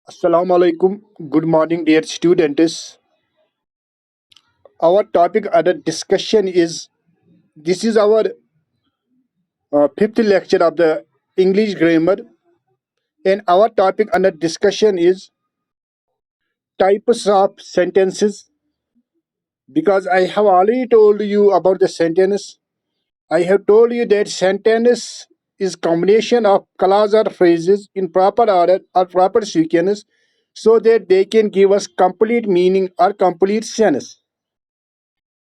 Assalamu alaikum. Good morning, dear students. Our topic under discussion is this is our fifth lecture of the English grammar, and our topic under discussion is types of sentences. Because I have already told you about the sentence, I have told you that sentence is combination of clause or phrases in proper order or proper sequence, so that they can give us complete meaning or complete sense.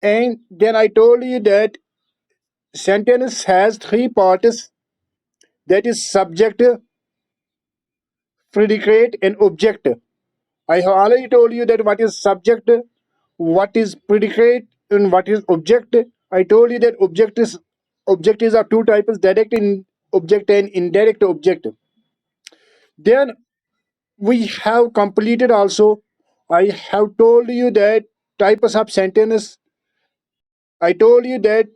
And then I told you that sentence has three parts, that is subject, predicate, and object. I have already told you that what is subject, what is predicate, and what is object. I told you that objectives are two types, direct in object and indirect object. Then we have completed also. I have told you that types of sentence. I told you that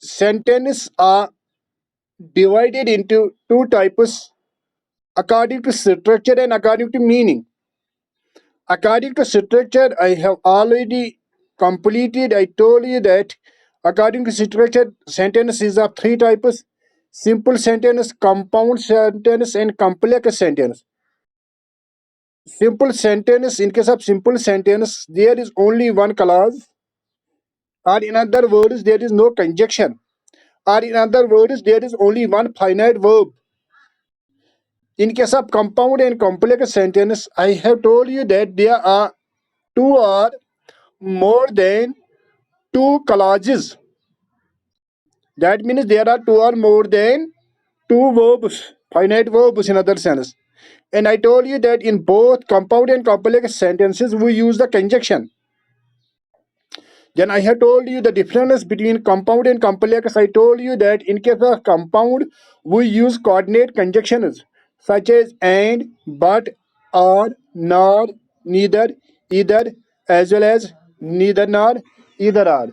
sentences are divided into two types according to structure and according to meaning. According to structure, I have already completed. I told you that according to structure, sentence is of three types: simple sentence, compound sentence, and complex sentence. Simple sentence, in case of simple sentence, there is only one clause, or in other words, there is no conjunction, or in other words, there is only one finite verb. In case of compound and complex sentence, I have told you that there are two or more than two clauses. That means there are two or more than two verbs, finite verbs in other sense. And I told you that in both compound and complex sentences, we use the conjunction. Then I have told you the difference between compound and complex. I told you that in case of compound, we use coordinate conjunctions such as and, but, or, nor, neither, either, as well as neither nor, either or.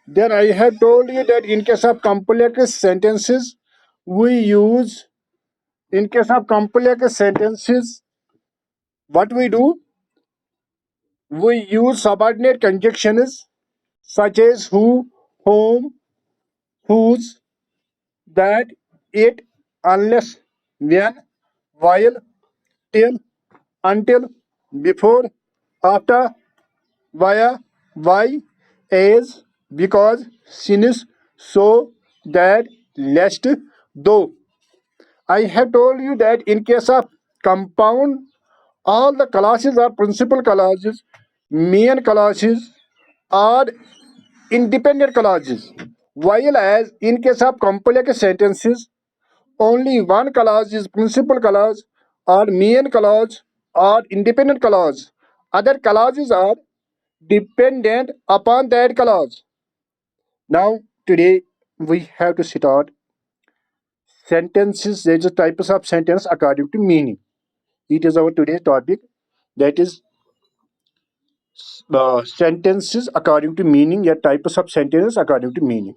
Then I have told you that in case of complex sentences, we use in case of complex sentences, what we do, we use subordinate conjunctions such as who, whom, whose, that, it, unless, when, while, till, until, before, after, via, why, as, because, since, so, that, lest, though. I have told you that in case of compound, all the classes are principal classes, main classes are independent clauses, while as in case of complex sentences, only one clause is principal clause or main clause or independent clause. Other clauses are dependent upon that clause. Now, today we have to start sentences. There's a types of sentence according to meaning. It is our today's topic. That is sentences according to meaning. Yeah, types of sentences according to meaning.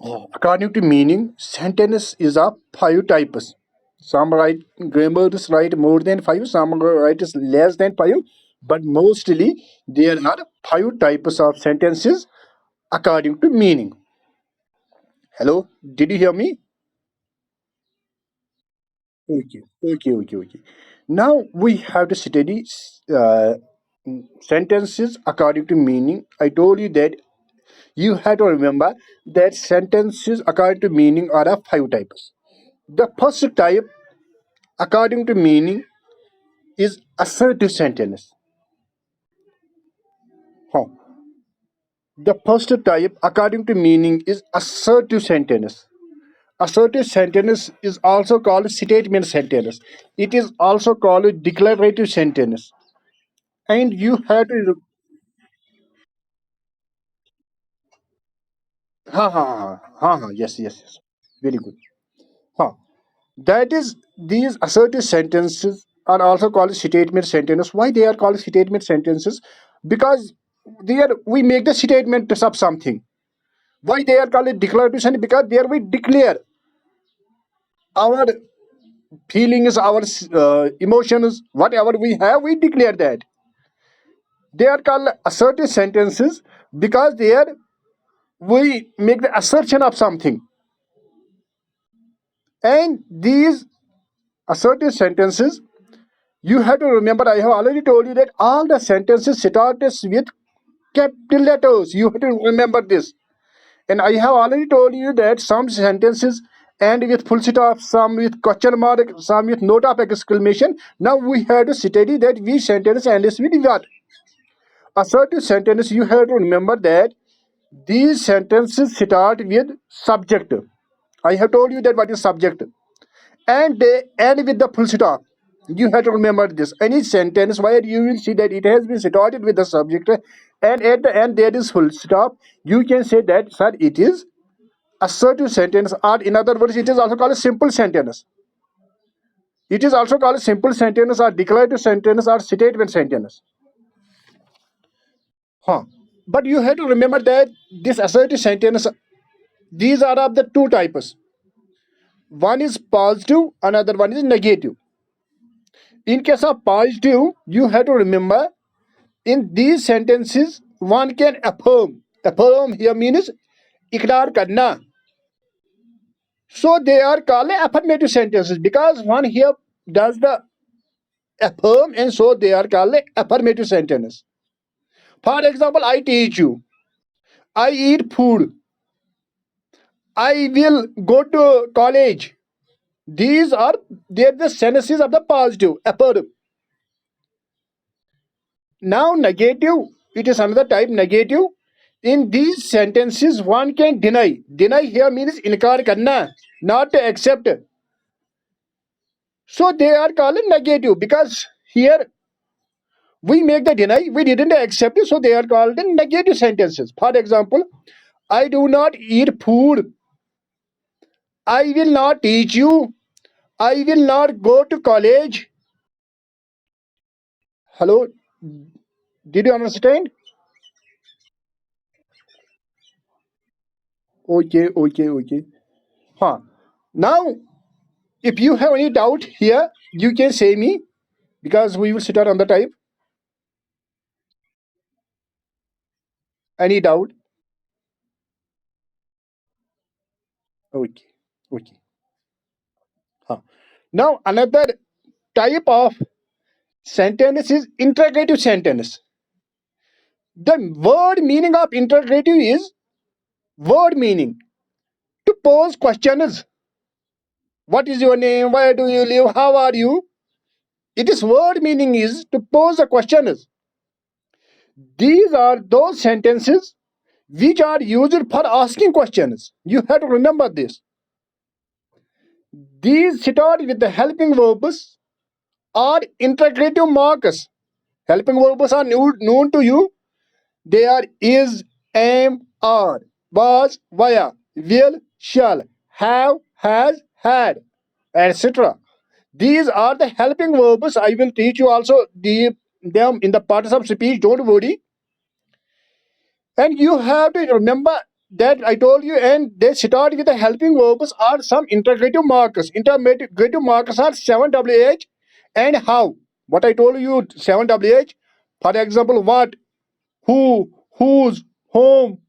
According to meaning, sentence is of five types. Some write grammars write more than five, some write is less than five, but mostly there are five types of sentences according to meaning. Hello, did you hear me? Okay. Now we have to study sentences according to meaning. I told you that you have to remember that sentences according to meaning are of five types. The first type according to meaning is assertive sentence. Huh. The first type according to meaning is assertive sentence. Assertive sentence is also called statement sentence. It is also called declarative sentence. And you have to yes. Very good. Huh. That is, these assertive sentences are also called statement sentences. Why they are called statement sentences? Because there we make the statement of something. Why they are called declaration? Because there we declare our feelings, our emotions, whatever we have, we declare that. They are called assertive sentences because there we make the assertion of something. And these assertive sentences, you have to remember, I have already told you that all the sentences start with capital letters. You have to remember this. And I have already told you that some sentences end with full stop, some with question mark, some with note of exclamation. Now we have to study that which sentence ends with what. Assertive sentence, you have to remember that these sentences start with subject. I have told you that what is subject. And they end with the full stop. You have to remember this. Any sentence where you will see that it has been started with the subject and at the end there is full stop, you can say that, sir, it is assertive sentence, or in other words, it is also called a simple sentence. It is also called a simple sentence or declarative sentence or statement sentence. Huh. But you have to remember that this assertive sentence, these are of the two types. One is positive, another one is negative. In case of positive, you have to remember in these sentences one can affirm. Affirm here means ikrar karna. So they are called affirmative sentences because one here does the affirm, and so they are called affirmative sentence. For example, I teach you, I eat food, I will go to college. These are they're the sentences of the positive affirm. Now negative, it is another type negative. In these sentences, one can deny. Deny here means inkar karna, not to accept. So they are called negative because here we make the deny, we didn't accept it, so they are called negative sentences. For example, I do not eat food, I will not teach you, I will not go to college. Hello, did you understand? Okay, okay, okay. Huh. Now, if you have any doubt here, you can say me because we will start on the type. Any doubt? Okay, okay. Huh. Now, another type of sentence is interrogative sentence. The word meaning of interrogative is word meaning to pose questions. What is your name? Where do you live? How are you? It is word meaning is to pose a question. These are those sentences which are used for asking questions. You have to remember this. These start with the helping verbs or interrogative markers. Helping verbs are known to you. They are is, am, are, was, were, will, shall, have, has, had, etc. These are the helping verbs. I will teach you also them in the parts of speech. Don't worry. And you have to remember that I told you, and they start with the helping verbs or some interrogative markers. Interrogative markers are 7WH and how. What I told you, 7WH. For example, what, who, whose, whom,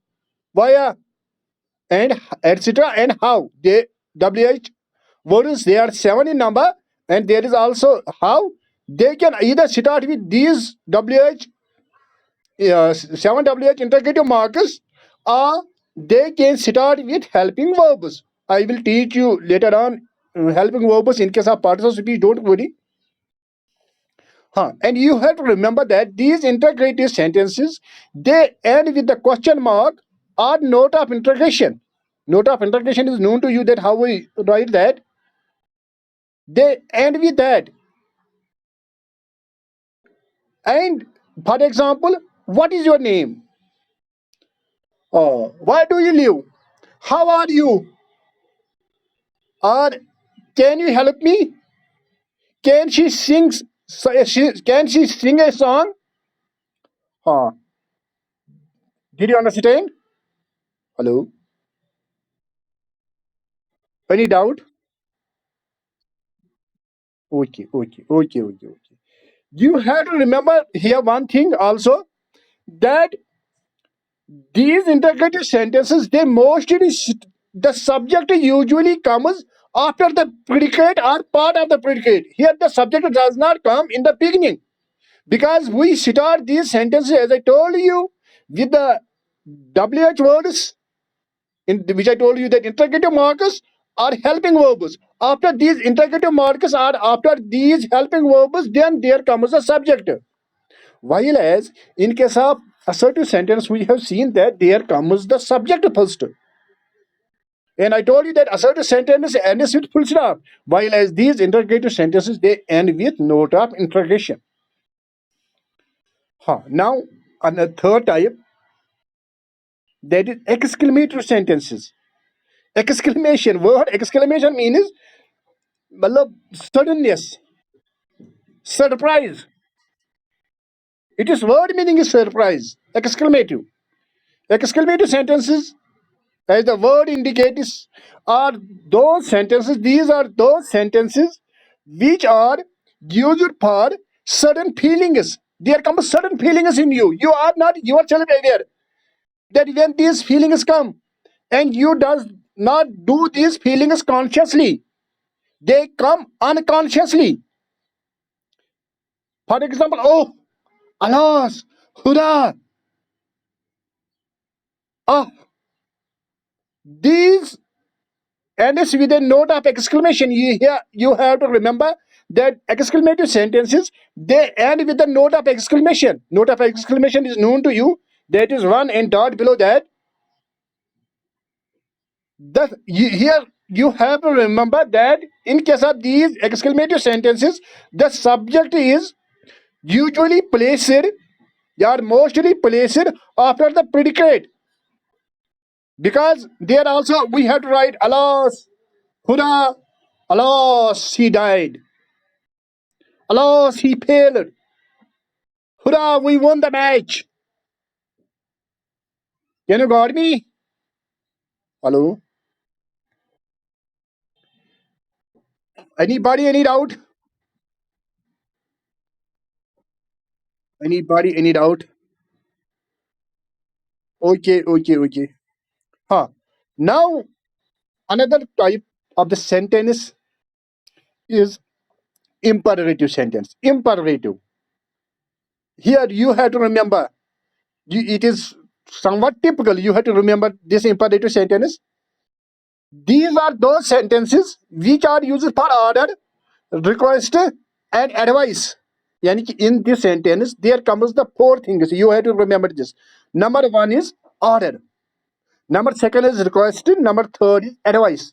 where, and etc. and how. They WH words, they are seven in number, and there is also how. They can either start with these WH 7WH interrogative markers, or they can start with helping verbs. I will teach you later on helping verbs in case of participle speech. Don't worry. Huh. And you have to remember that these integrative sentences, they end with the question mark or note of interrogation. Note of interrogation is known to you that how we write that. They end with that. And for example, what is your name? Where do you live? How are you? Or can you help me? Can she sing? Can she sing a song? Huh. Did you understand? Hello. Any doubt? Okay. You have to remember here one thing also, that these interrogative sentences, they mostly the subject usually comes after the predicate or part of the predicate. Here the subject does not come in the beginning, because we start these sentences, as I told you, with the WH words, in which I told you that interrogative markers are helping verbs. After these interrogative markers are after these helping verbs, then there comes a subject. While as in case of assertive sentence, we have seen that there comes the subject first. And I told you that assertive sentence ends with full stop, while as these interrogative sentences, they end with note of interrogation. Now, on the third type, that is exclamatory sentences. Exclamation word exclamation means matlab suddenness, surprise. It is word meaning is surprise. Exclamative. Exclamative sentences, as the word indicates, are those sentences. These are those sentences which are used for certain feelings. There come certain feelings in you. You are not yourself aware that when these feelings come, and you does not do these feelings consciously, they come unconsciously. For example, oh, alas, hurrah, ah, these ends with a note of exclamation. You have to remember that exclamative sentences, they end with a note of exclamation. Note of exclamation is known to you. That is one and dot below that. Here you have to remember that in case of these exclamative sentences, the subject is usually placed, they are mostly placed after the predicate, because there also we have to write alas, hurrah, alas, he died, alas, he failed, hurrah, we won the match. Can you got me? Hello? Anybody, any doubt? Anybody, any doubt? Okay. Huh. Now, another type of the sentence is imperative sentence. Imperative. Here you have to remember, it is somewhat typical. You have to remember this imperative sentence. These are those sentences which are used for order, request, and advice. Yani ki in this sentence, there comes the four things. You have to remember this. Number one is order. Number second is request. Number third is advice.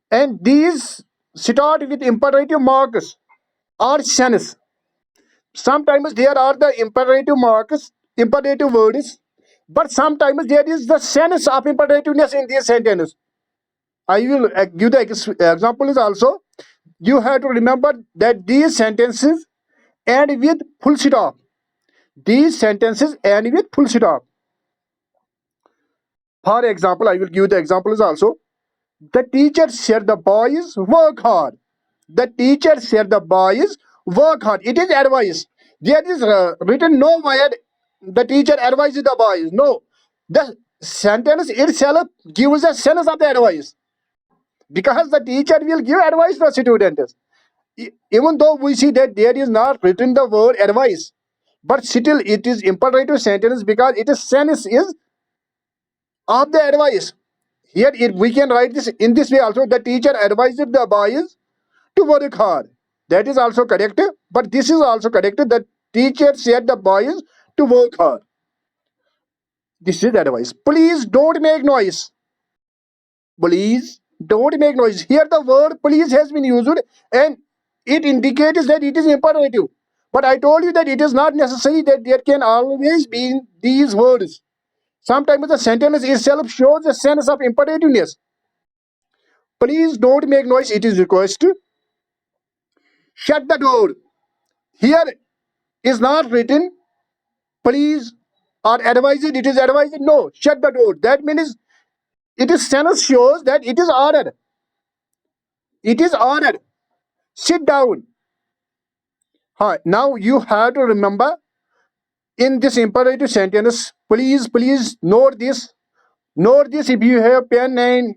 And these start with imperative marks or sense. Sometimes there are the imperative marks, imperative words, but sometimes there is the sense of imperativeness in these sentences. I will give the examples also. You have to remember that these sentences end with full stop. These sentences end with full stop. For example, I will give the examples also. The teacher said the boys work hard. The teacher said the boys work hard. It is advice. There is written nowhere the teacher advises the boys. No. The sentence itself gives a sense of the advice, because the teacher will give advice to students. Even though we see that there is not written the word advice, but still it is imperative sentence, because it is sense is of the advice. Here we can write this in this way also. The teacher advised the boys to work hard. That is also correct. But this is also correct. The teacher said the boys to work hard. This is advice. Please don't make noise. Please don't make noise. Here the word please has been used, and it indicates that it is imperative. But I told you that it is not necessary that there can always be these words. Sometimes the sentence itself shows a sense of imperativeness. Please don't make noise. It is request. Shut the door. Here is not written please or advised. It is advised. No, shut the door. That means it is sense shows that it is ordered. It is ordered. Sit down. Now you have to remember in this imperative sentence, please note this. Note this if you have pen and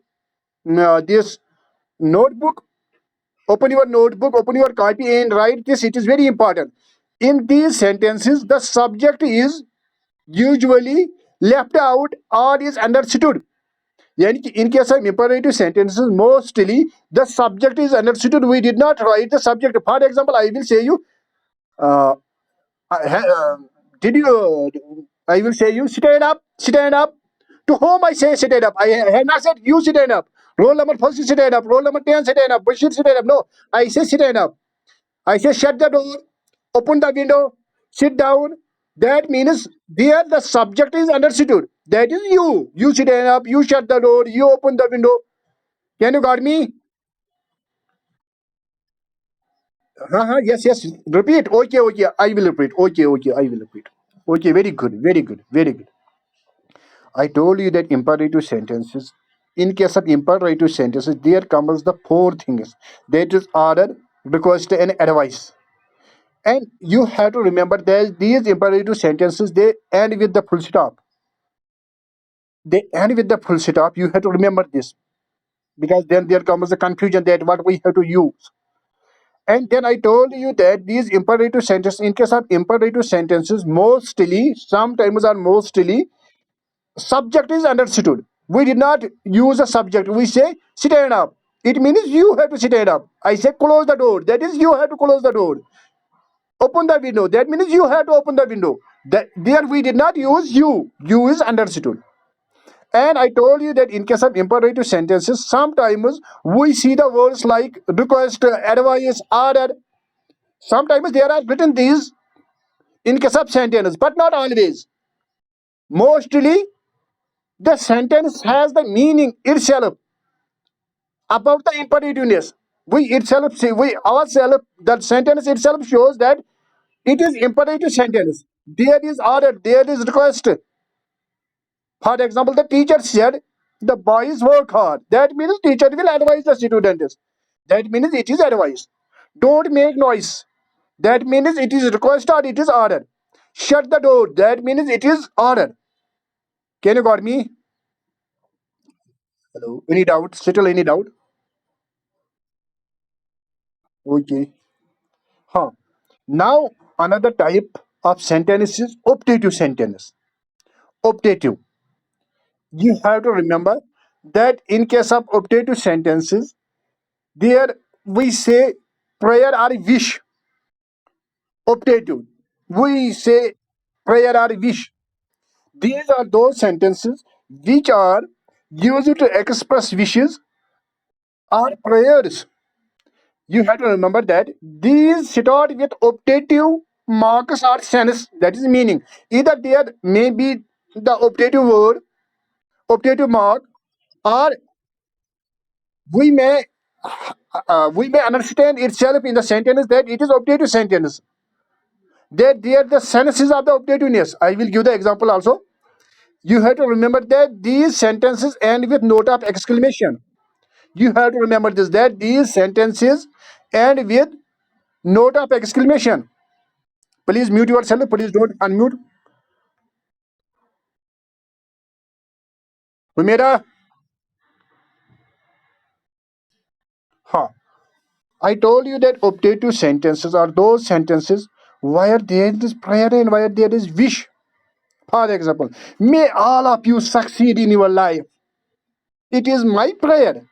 this notebook. Open your notebook, open your copy and write this. It is very important. In these sentences, the subject is usually left out or is understood. Yani ki in case of imperative sentences, mostly the subject is understood. We did not write the subject. For example, I will say you, uh, did you, I will say you, stand up, stand up. To whom I say stand up? I have not said you stand up. Roll number first stand up. Roll number 10 stand up. Bashir stand up. No, I say stand up. I say shut the door, open the window, sit down. That means there the subject is understood. That is you. You sit up, you shut the door, you open the window. Can you got me? Yes, yes. Repeat. Okay, okay. I will repeat. Okay, okay. I will repeat. Okay, very good, very good, very good. I told you that imperative sentences. In case of imperative sentences, there comes the four things. That is order, request, and advice. And you have to remember that these imperative sentences they end with the full stop. They end with the full stop. You have to remember this because then there comes the confusion that what we have to use. And then I told you that these imperative sentences, in case of imperative sentences, mostly, sometimes are mostly, subject is understood. We did not use a subject. We say stand up. It means you have to stand up. I say close the door. That is you have to close the door. Open the window. That means you have to open the window. That there we did not use you. You is understood. And I told you that in case of imperative sentences, sometimes we see the words like request, advice, order. Sometimes there are written these in case of sentences, but not always. Mostly, the sentence has the meaning itself about the imperativeness. We itself see, we ourselves, the sentence itself shows that it is imperative sentence. There is order, there is request. For example, the teacher said, the boys work hard. That means teacher will advise the students. That means it is advice. Don't make noise. That means it is request or it is order. Shut the door. That means it is order. Can you got me? Hello. Any doubt? Still any doubt? Okay. Huh. Now another type of sentence is optative sentence. Optative. You have to remember that in case of optative sentences, there we say prayer or wish. Optative. We say prayer or wish. These are those sentences which are used to express wishes or prayers. You have to remember that these start with optative marks or sense, that is meaning. Either there may be the optative word, optative mark, or we may we may understand itself in the sentence that it is optative sentence. That they are the senses of the optativeness. I will give the example also. You have to remember that these sentences end with note of exclamation. You have to remember this that these sentences end with note of exclamation. Please mute yourself. Please don't unmute. Humera, ha. I told you that optative sentences are those sentences where there is prayer and where there is wish. For example, may all of you succeed in your life. It is my prayer.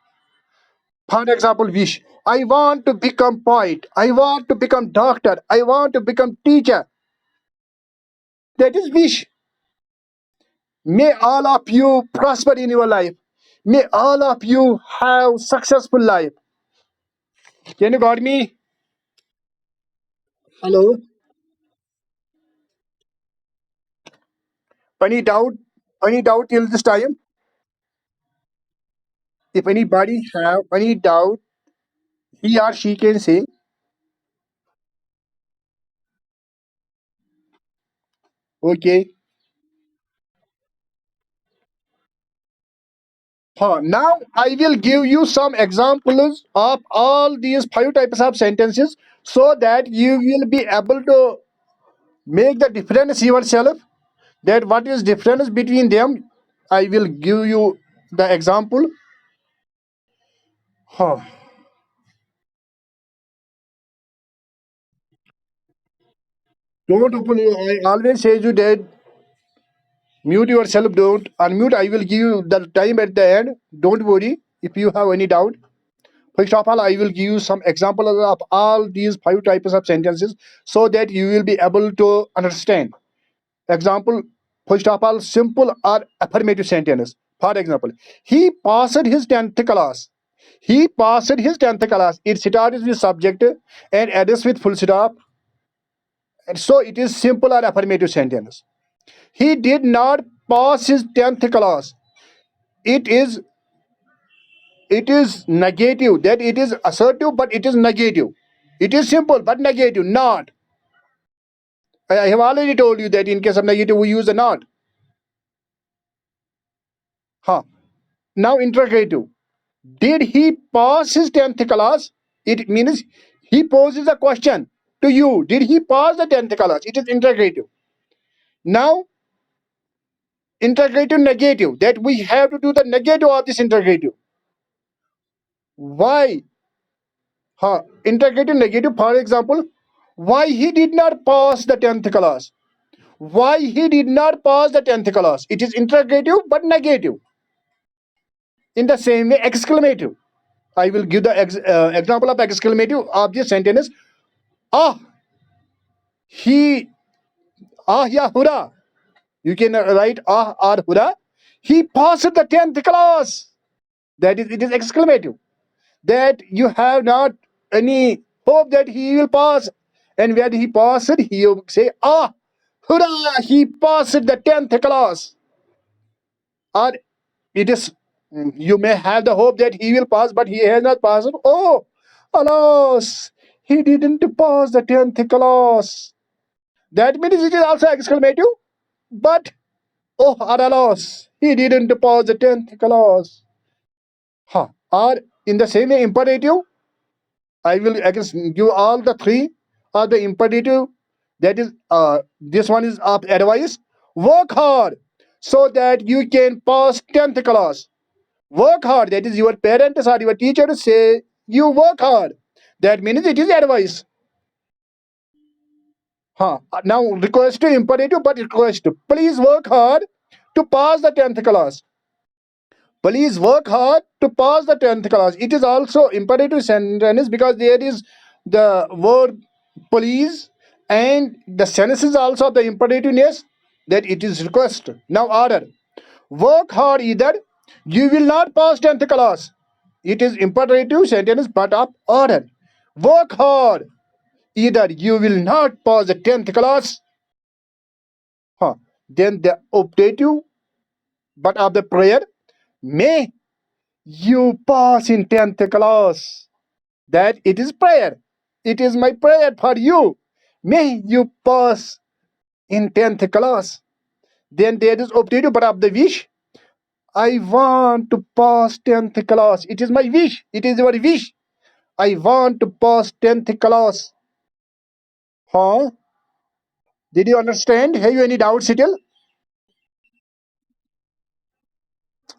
For example, wish. I want to become poet. I want to become doctor. I want to become teacher. That is wish. May all of you prosper in your life. May all of you have successful life. Can you got me? Hello. Any doubt? Any doubt till this time? If anybody have any doubt, he or she can say. Okay. Now I will give you some examples of all these five types of sentences so that you will be able to make the difference yourself. That what is difference between them? I will give you the example. Huh. Don't open your. I always say you that mute yourself. Don't unmute. I will give you the time at the end. Don't worry if you have any doubt. First of all, I will give you some examples of all these five types of sentences so that you will be able to understand. Example, first of all, simple or affirmative sentence. For example, he passed his 10th class. He passed his 10th class. It starts with subject and ends with full stop. And so it is simple or affirmative sentence. He did not pass his 10th class. It is it is negative. That it is assertive, but it is negative. It is simple but negative. Not. I have already told you that in case of negative we use a not. Huh. Now interrogative. Did he pass his 10th class? It means he poses a question to you. Did he pass the 10th class? It is interrogative. Now, interrogative negative. That we have to do the negative of this interrogative. Why? Interrogative negative, for example, why he did not pass the 10th class? Why he did not pass the 10th class? It is interrogative but negative. In the same way, exclamative. I will give the example of exclamative of this sentence. Ah, he yeah, hurrah. You can write or hurrah. He passed the 10th class. That is, it is exclamative. That you have not any hope that he will pass. And when he passed, he will say, hurrah, he passed the 10th class. Or it is, you may have the hope that he will pass, but he has not passed. Oh, alas, he didn't pass the 10th class. That means it is also exclamative, but oh, alas, he didn't pass the 10th class. Or in the same way, imperative, I will give all the three are the imperative. That is, this one is of advice. Work hard so that you can pass 10th class. Work hard. That is, your parents or your teachers say you work hard. That means it is advice. Now request to imperative, but request. Please work hard to pass the 10th class. Please work hard to pass the 10th class. It is also imperative sentence because there is the word please, and the sentence is also the imperativeness that it is request. Now order. Work hard either you will not pass 10th class. It is imperative sentence but of order. Work hard either you will not pass the 10th class. Then the optative but of the prayer. May you pass in 10th class. That it is prayer. It is my prayer for you. May you pass in 10th class. Then there is optative but of the wish. I want to pass 10th class. It is my wish. It is your wish. I want to pass 10th class. Huh? Did you understand? Have you any doubts still?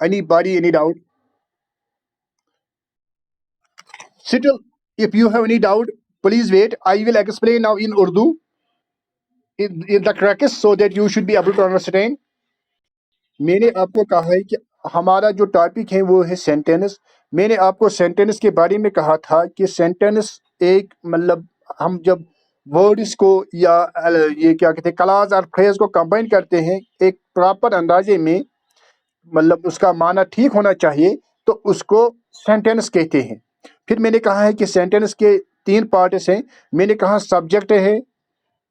Anybody, any doubt? Still, if you have any doubt, please wait. I will explain now in Urdu in the correctness so that you should be able to understand. میں نے آپ کو کہا ہے کہ ہمارا جو topic ہے وہ ہے سینٹینس. میں نے آپ کو سینٹینس کے بارے میں کہا تھا کہ سینٹینس ایک مطلب ہم جب ورڈس کو یا یہ کیا کہتے ہیں کلاز اور فریز کو کمبائن کرتے ہیں ایک پراپر اندازے میں مطلب اس کا معنی ٹھیک ہونا چاہیے تو اس کو سینٹینس کہتے ہیں. پھر میں نے کہا ہے کہ سینٹینس کے تین پارٹس ہیں. میں نے کہا سبجیکٹ ہے,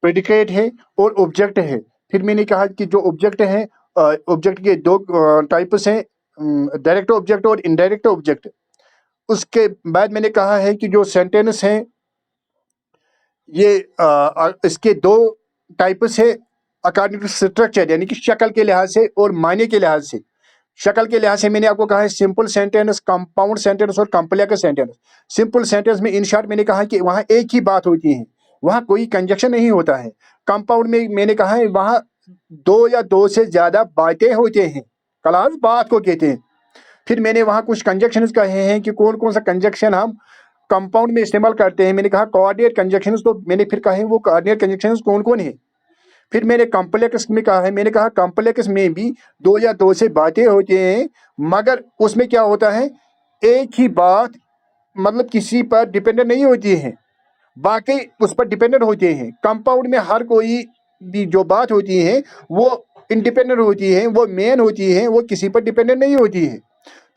پریڈیکیٹ ہے اور آبجیکٹ ہے. پھر میں نے کہا کہ جو آبجیکٹ ہے آبجیکٹ کے دو ٹائپس ہیں, ڈائریکٹ آبجیکٹ اور انڈائریکٹ آبجیکٹ. اس کے بعد میں نے کہا ہے کہ جو سینٹینس ہیں یہ اس کے دو ٹائپس ہیں اکارڈنگ ٹو اسٹرکچر, یعنی کہ شکل کے لحاظ سے اور معنی کے لحاظ سے. शक्ल के लिहाज से मैंने आपको कहा है सिंपल सेंटेंस, कंपाउंड सेंटेंस और कॉम्प्लेक्स सेंटेंस। सिंपल सेंटेंस में इन शॉर्ट मैंने कहा कि वहाँ एक ही बात होती है, वहाँ कोई कंजक्शन नहीं होता है। कंपाउंड में मैंने कहा है वहाँ दो या दो से ज्यादा बातें होते हैं, क्लास बात को कहते हैं। फिर मैंने वहाँ कुछ कंजक्शंस कहे हैं कि कौन कौन सा कंजक्शन हम कंपाउंड में इस्तेमाल करते हैं। मैंने कहा कोऑर्डिनेट कंजक्शंस, तो मैंने फिर कहे वो कोऑर्डिनेट कंजक्शंस कौन कौन है। फिर मैंने कॉम्प्लेक्स में कहा है, मैंने कहा कॉम्प्लेक्स में भी दो या दो से बातें होती हैं, मगर उसमें क्या होता है एक ही बात मतलब किसी पर डिपेंडेंट नहीं होती है, बाकी उस पर डिपेंडेंट होते हैं। कंपाउंड में हर कोई भी जो बात होती है वो इंडिपेंडेंट होती है, वो मेन होती है, वो किसी पर डिपेंडेंट नहीं होती है।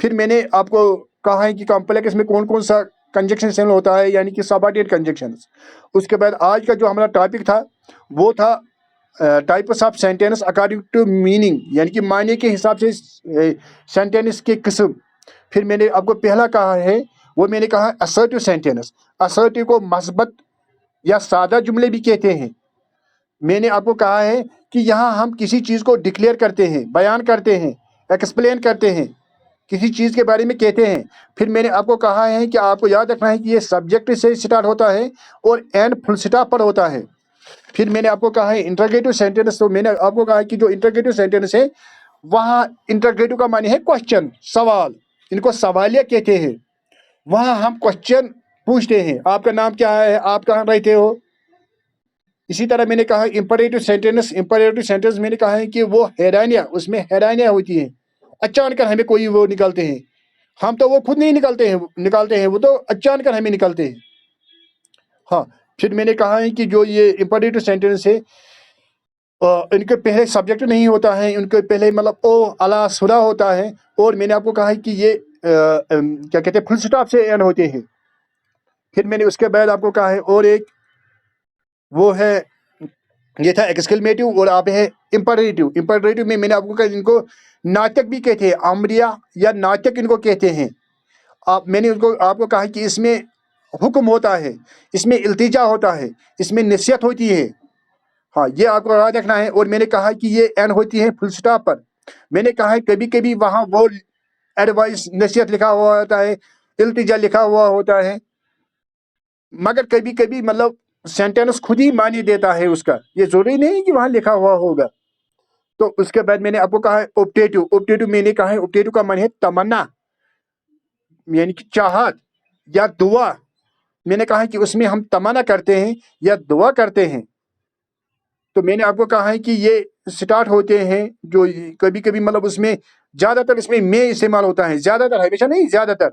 फिर मैंने आपको कहा है कि कॉम्प्लेक्स में कौन कौन सा कंजक्शन शामिल होता है, यानी कि सबऑर्डिनेट कंजक्शंस। उसके बाद आज का जो हमारा टॉपिक था वो था types of sentence according to meaning, यानी कि मायने के हिसाब से सेंटेंस के किस्म। फिर मैंने आपको पहला कहा है वो मैंने कहा असर्टिव सेंटेंस। असर्टिव को मस्बत या सादा जुमले भी कहते हैं। मैंने आपको कहा है कि यहाँ हम किसी चीज़ को डिक्लेयर करते हैं, बयान करते हैं, एक्सप्लेन करते हैं, किसी चीज़ के बारे में कहते हैं। फिर मैंने आपको कहा है कि आपको याद रखना है कि ये सब्जेक्ट से स्टार्ट होता है और एंड फुल स्टॉप पर होता है। फिर मैंने आपको कहा है इंटरोगेटिव सेंटेंस, तो मैंने आपको कहा है कि जो इंटरोगेटिव सेंटेंस है वहाँ इंटरोगेटिव का माने है क्वेश्चन, सवाल, इनको सवालिया कहते हैं। वहाँ हम क्वेश्चन पूछते हैं, आपका नाम क्या है, आप कहाँ रहते हो। इसी तरह मैंने कहा इंपरेटिव सेंटेंस, इंपरेटिव सेंटेंस मैंने कहा है कि वो हैरानियाँ, उसमें हैरानियाँ होती हैं, अचानक हमें कोई वो निकलते हैं, हम तो वो खुद नहीं निकालते हैं, वो तो अचानक हमें निकलते हैं। हाँ, फिर मैंने कहा है कि जो ये इंपरेटिव सेंटेंस है इनके पहले सब्जेक्ट नहीं होता है, इनके पहले मतलब ओ अला सुरा होता है, और मैंने आपको कहा है कि ये क्या कहते हैं फुल स्टॉप से एंड होते हैं। फिर मैंने उसके बाद आपको कहा है और एक वो है, ये था एक्सक्लेमेटिव, और आप है इंपरेटिव। इंपरेटिव में मैंने आपको कहा इनको नाटक भी कहते हैं, अमरिया या नाटक इनको कहते हैं। मैंने उनको आपको कहा कि इसमें हुक्म होता है, इसमें इल्तिजा होता है, इसमें नसीहत होती है। हाँ, ये आपको याद रखना है। और मैंने कहा कि ये एन होती है फुल स्टॉप पर। मैंने कहा है कभी कभी वहाँ वो एडवाइस नसीहत लिखा हुआ होता है, इल्तिजा लिखा हुआ होता है, मगर कभी कभी मतलब सेंटेंस खुद ही मानी देता है उसका, ये जरूरी नहीं कि वहाँ लिखा हुआ होगा। तो उसके बाद मैंने आपको कहा है ऑप्टेटिव। ऑप्टेटिव मैंने कहा है ऑप्टेटिव का माने है तमन्ना, यानी कि चाहत या दुआ। मैंने कहा कि उसमें हम तमन्ना करते हैं या दुआ करते हैं। तो मैंने आपको कहा है कि ये स्टार्ट होते हैं जो कभी कभी मतलब उसमें ज्यादातर इसमें में इस्तेमाल होता है, ज्यादातर, हमेशा नहीं, ज्यादातर।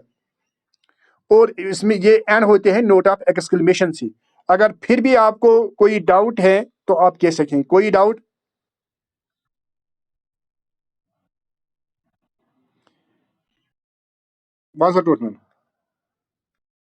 और इसमें ये एन होते हैं नोट ऑफ एक्सक्लेमेशन से। अगर फिर भी आपको कोई डाउट है तो आप कह सकें, कोई डाउट। बस टोटल